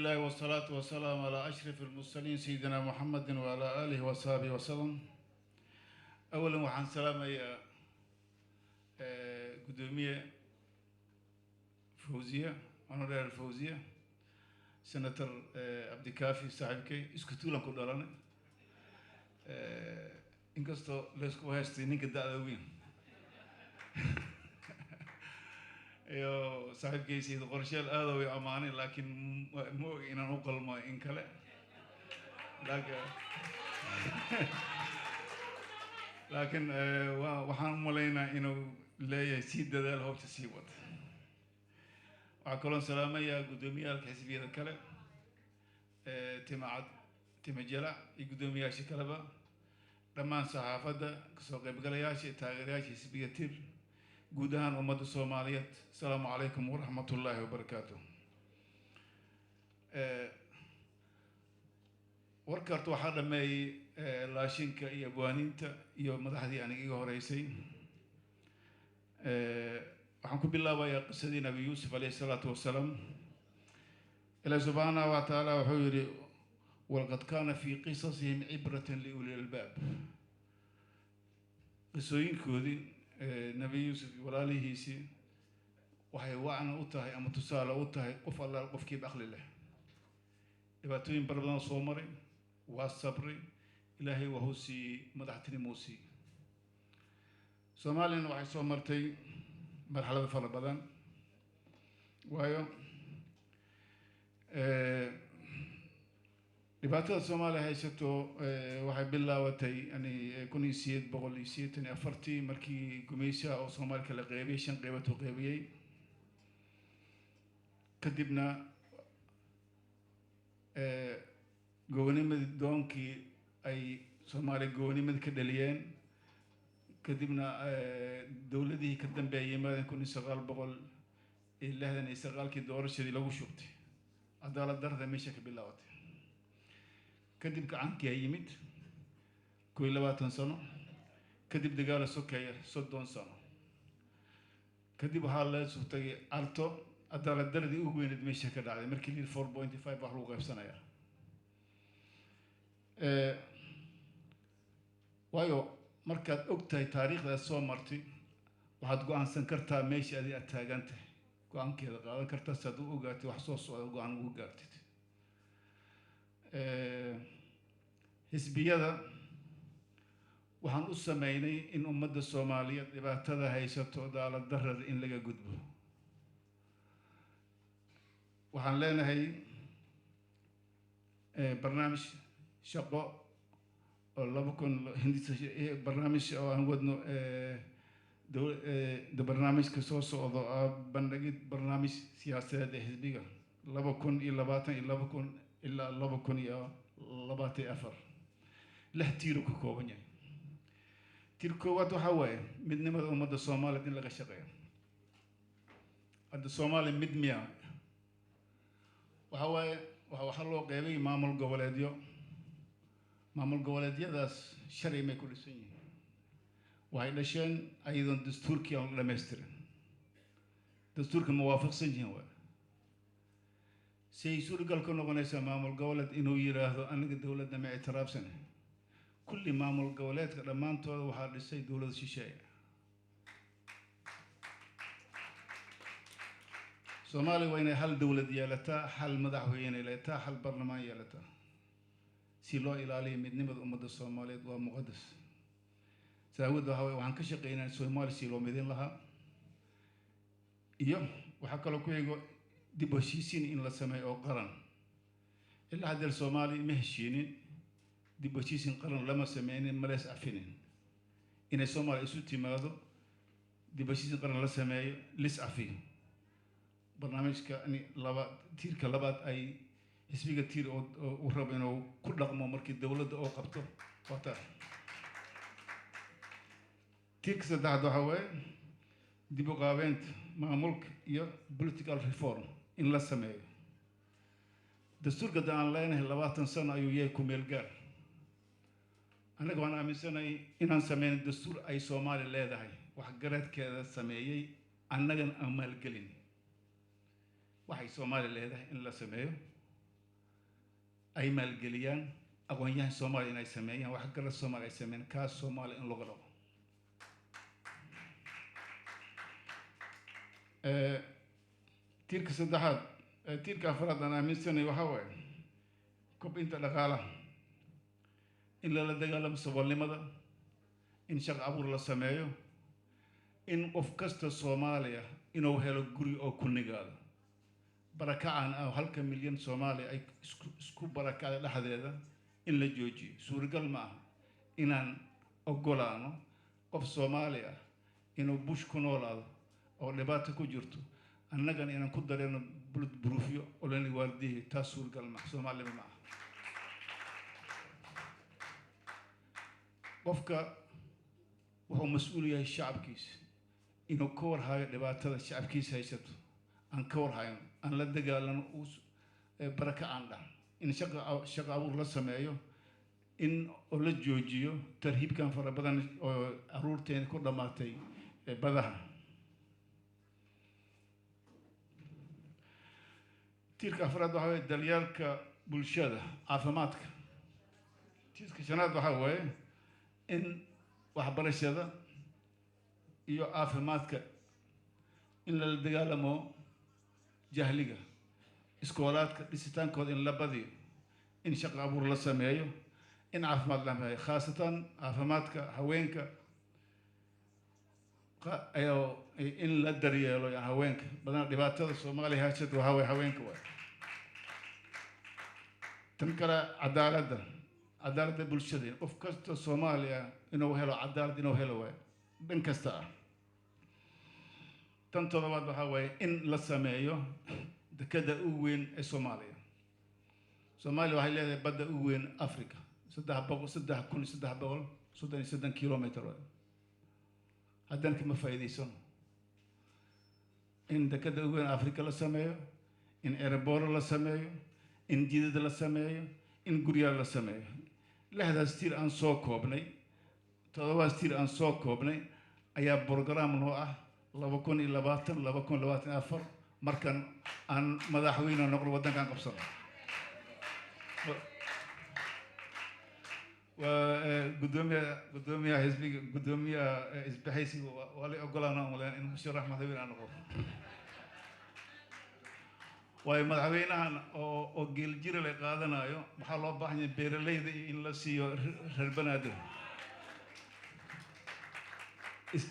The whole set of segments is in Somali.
لله والصلاة والسلام على أشرف المرسلين سيدنا محمد وعلى آله وصحبه وسلم. أولا وحن سلام يا قدومية فوزية أنا الفوزية سنتر عبد الكافي صاحبك اسكتوا لنا كلنا إنكستو لسكو هستي نيك الدعوين يو صاحبك يسيد قرشال هذا ويأماني لكن مو إن نقل ما إن كلا لكن وحن ملينا إنه لا يسيد ذا الهو تسيبت وعكلون سلامة يا قدومية الحزبية الكلا تمعد تمجلع يقدومية شكلبا لما صحافة كسوق بقلياش تاغرياش حزبية تير قدان أمد الصومالية. السلام عليكم ورحمة الله وبركاته. warkartu waxaa dhameeyay laashinka iyo baaninta iyo madaxdii yani iga horeysay waxaan ku bilaabayaa qisadii nabi yuusuf alayhi salaatu wasalaam. ilaahay subhanahu wa ta'ala wuxuu yiri walqad kaana fi qisasihim ibratan li ulil albaab. qisooyinkoodii nabi yuusuf walaalihiisii waxay wacna u tahay ama tusaale u tahay qof alla qofkii aqli leh dhibaatooyin badan soo maray والصبر إلهي وهو سي مدحتني موسي سومالين وحي سومرتي مرحلة فرق بدن وايو لبعض الصومالي هاي ستو وحي بالله وتي يعني كوني سيد بقول سيد تاني أفرتي مركي قميسة أو صومالي كلا غيبي شن غيبته غيبي كدبنا goonimada doonkii ay Soomaaliya goonimada ka dhaliyeen kadibna dawladihii ka dambeeyay maadan 1969 doorashadii lagu shubtay cadaalad darrada meesha ka bilaabatay kadib gacankii ay yimid 20 sano kadib dagaal sokeeye 30 sano kadib waxaa la sugtay alto cadaalad darradii ugu weyneed meesha ka dhacday markii 4.5 wax lagu qaybsanayaa waayo markaad ogtahay taariikhda soo martay waxaad go'aansan kartaa meesha aad taagan tahay go'aankeeda qaadan kartaa si aad u ogaatay wax soo socda go'aan ugu gaartid xisbiyada waxaan u sameynay in ummadda Soomaaliyeed dhibaatada haysato cadaalad darrada in laga gudbo waxaan leenahay barnaamij shaqo oo laba kun hindisa barnaamij oo aan wadno barnaamijka soo socdo bandhigid barnaamij siyaasadeed ee xisbiga 2022 ilaa 2024 lix tiir ku kooban yahay tiir koowaad waxa waaye midnimada ummadda Soomaaliyeed in laga shaqeeyo hadda Soomaali mid miya waxa waaye waxa loo qeybay maamul goboleedyadaas sharci may ku dhisan yihiin waxay dhasheen ayadoon dastuurkii aan dhammaystirin dastuurka muwaafaqsan yihiin waa say suuragal ka noqonaysaa maamul goboleed inuu yiraahdo aniga dowladda ma ictiraafsan kulli maamul goboleedka dhammaantooda waxaa dhisay dowladda shisheeye Soomaaliya waa inay hal dowlad yeelataa hal madaxweyne yeelataa hal barlamaan yeelataa si loo ilaaliyo midnimada ummadda Soomaaliyeed waa muqadas saawada waxaan ka shaqeynaa Soomaaliya si loo midin lahaa iyo waxa kale ku xigo dib u heshiisiin in la sameeyo oo qaran ilaa hadda Soomaaliya ma heshiinin dib u heshiisiin qaran lama sameeynin malees afinin inay Soomaaliya isu timaado dib u heshiisiin qaran la sameeyo lis afiyo barnaamijka laba tiirka labaad ay xisbiga tiir oo rabo inuu ku dhaqmo markii dawladda oo qabto wata tiirka saddexaad waxa waaye dib u qaabeynta maamulka iyo political reform in la sameeyo dastuurka aan leenahay 20 sano ayuu yahay ku meel gaar anaga waan aaminsanahay inaan sameeyno dastuur ay Soomaali leedahay wax garadkeeda sameeyay annagan aan maalgelin waxay Soomaali leedahay in la sameeyo ay maalgeliyaan aqoonyahan Soomaali inay sameeyaan wax kale Soomaali ay sameeyaan kaas Soomaali in lagu dhaqo tiirka saddexaad tiirka afraad aan aaminsanay waxa waaye kobcinta dhaqaalaha in lala dagaalamo saboolnimada in shaqo abuur la sameeyo in qof kasta Soomaaliya inuu helo guri oo ku nigaado barakacaan ah halka milyan Soomaali ay isku barakacda dhexdeeda in la joojiyo suuragal ma aha inaan ogolaano qof Soomaali ah inuu bush ku noolaado oo dhibaato ku jirto annagana inaan ku dareeno buruufyo oo lana waardihi taas suuragal ma aha Soomaali ma aha qofka wuxuu mas'uul yahay shacabkiisa inuu ka warhayo dhibaatada shacabkiisa haysato aan ka warhayo aan la dagaalano barakacaan dhah in shaqo abuur la sameeyo in oo la joojiyo tarhiibkan fara badan oo caruurteena ku dhamaatay badaha tiirka afraad waxa weeye dalyaalka bulshada caafimaadka tiirka shanaad waxa weeye in waxbarashada iyo caafimaadka in la dagaalamo jahliga iskoolaadka dhisitaankooda in la badiyo in shaqo abuur la sameeyo in caafimaad la sameeyo khaasatan caafimaadka haweenka in la daryeelo haweenka badan dhibaatada Soomaaliya haysata waxa weeye haweenka waay tan kale cadaaladda bulshada qof kasta Soomaaliya inuu helo cadaalad inuu helo waay dhan kasta ah tan toddobaad waxa weeye in la sameeyo dekada ugu weyn ee Soomaaliya waxay leedahay badda ugu weyn Afrika 3,333 kilomitir haddana kama faa'iidaysan in dekada ugu weyn Afrika la sameeyo in airport la sameeyo in jidad la sameeyo in guryaal la sameeyo lixdaas tiir aan soo koobnay toddobaas tiir aan soo koobnay ayaa program noo ah 2020-2024 markan aan madaxweyne noqdo waddankan qabsano gudoomiyaha xisbiga gudoomiyaha isbahaysiga waa la ogolaanaa umaleyn in musharax madaxweyne aan noqdo waayo madaxweynahan oo geel jira la qaadanayo waxaa loo baahan yahay beeralayda in la siiyo reer banaadir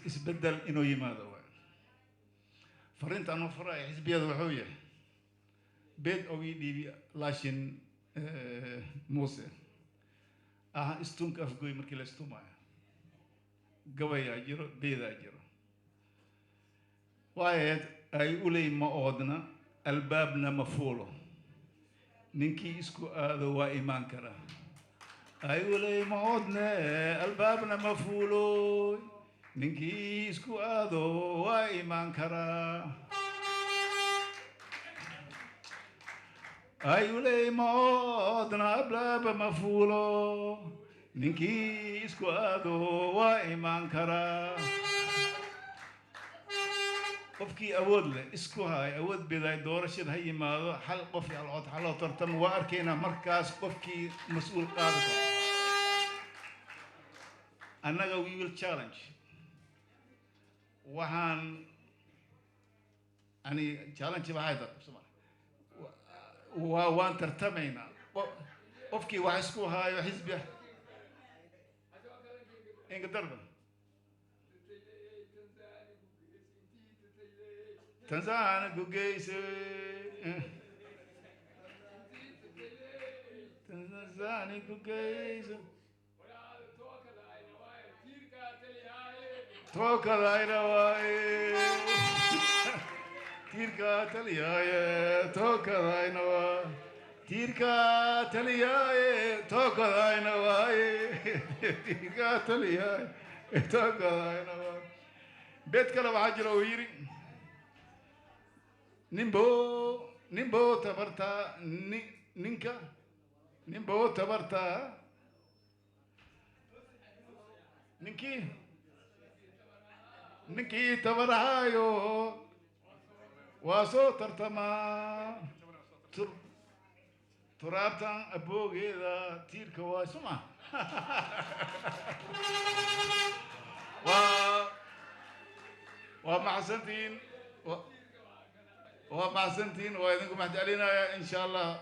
isbeddel inuu yimaado waay fariinta aan faray xisbiyada wuxuu yahay beed oo ii dhiibi laashin muuse istunka afgoy markii la istumaayo gabayaa jiro beedaa jiro waayeed ay uley ma oodna albaabna ma fuulo ninkii isku aado waa imaan karaa ay uley ma oodne albaabna ma fuulo ninkii isku aado waa imaan karaa ay uley ma oodna albaaba ma fuulo ninkii isku aado waa imaan karaa qofkii awood leh isku hay awood biday doorashada ha yimaado hal qof hal cod hal tartan waa arkaynaa markaas qofkii mas'uul qaadi karo annaga we will challenge waxaan ani challenge waxay tahay waan tartamaynaa qofkii wax isku hayo xisbiga inga darba Tanzania gugeyse Tanzania gugeyse toka daina wae tirka taliyaye toka daina wae tirka taliyaye toka daina wae tirka taliyaye toka daina wae bet kala waxaa jira oo yiri nimbo tabarta ninka nimbo tabarta ninkii tabarahayo waa soo tartamaa ترابتان أبوغي إذا تيرك واسمع و ومع سنتين ومع سنتين وإذنكم محد علينا إن شاء الله